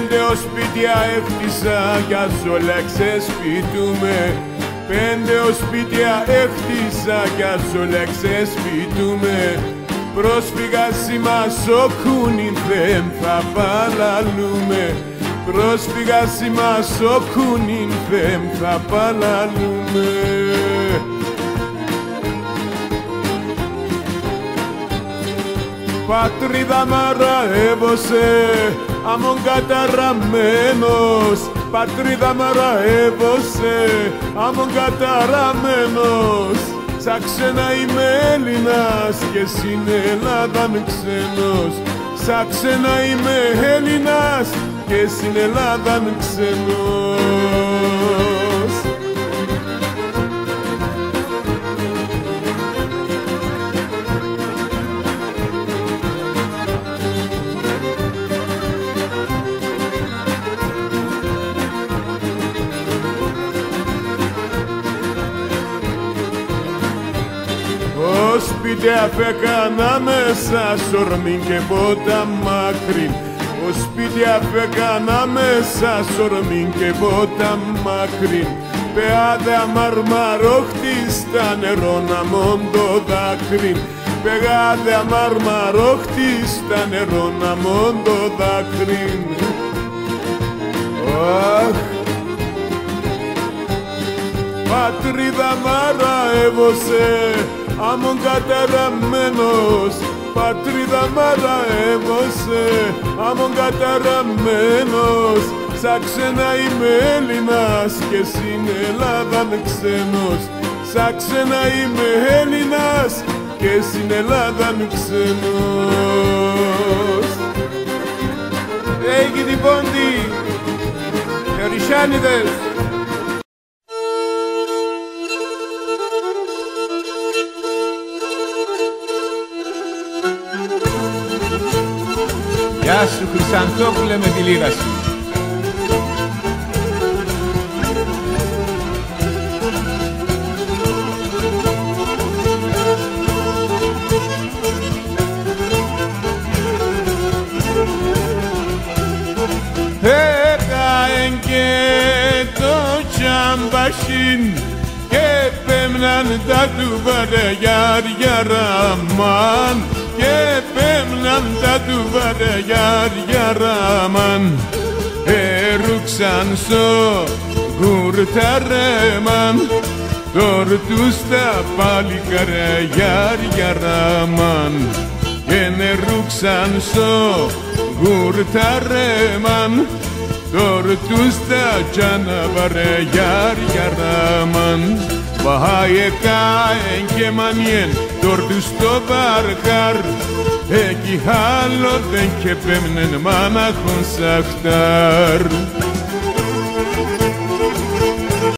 Πέντε οσπίτια έχτισα κι ας όλα ξεσπιτούμε. Πέντε οσπίτια έχτισα κι ας όλα ξεσπιτούμε. Πρόσφυγα σήμας ο κούνιν δεν θα παλαλούμε. Πρόσφυγα σήμας ο κούνιν δεν θα παλαλούμε. Πατρίδα μαραεύωσε, αμον καταραμένος. Πατρίδα μαραεύωσε, αμον καταραμένος. Σαν ξένα είμαι Έλληνας και στην Ελλάδα με ξένος. Σαν ξένα είμαι Έλληνας και στην Ελλάδα με ξένος. Σπίτια φέκανα μέσα σορμήν και πότα μακρύν. Ο σπίτια φέκανα μέσα σορμήν και πότα μακρύν. Πεάδε αμαρμαρόχτη στα νερό να μόντο δάκρυν. Πεγάδε αμαρμαρόχτη στα νερό να μόντο δάκρυν. Πατρίδα μαραεύωσε, αμον καταραμένος. Πατρίδα μαραεύωσε, αμον καταραμένος. Σαν ξένα είμαι Έλληνας και στην Ελλάδα με ξένος. Σαν ξένα είμαι Έλληνας και στην Ελλάδα με ξένος. Έγινε την πόντι, Ερυσιάνιδες. Γεια σου Χρυσανθόπουλε με τη λίρα σου. Έκαεν και το τσαμπασίν και πέμναν τα του βαρεγιάρια ραμάν. Και πέμναν τα του βαρεγιάρια ραμάν. Έρουξαν στο γουρταρέμαν. Τόρτους τα παλικαραγιάρια ραμάν. Και νερούξαν στο γουρταρέμαν. Τόρτους τα τσαναβαρεγιάρια ραμάν. Βάιε κάεν και μανιέν τόρτους στο βαρχάρ. Εκεί άλλο δεν και πέμνεν μάναχον σαχτάρ.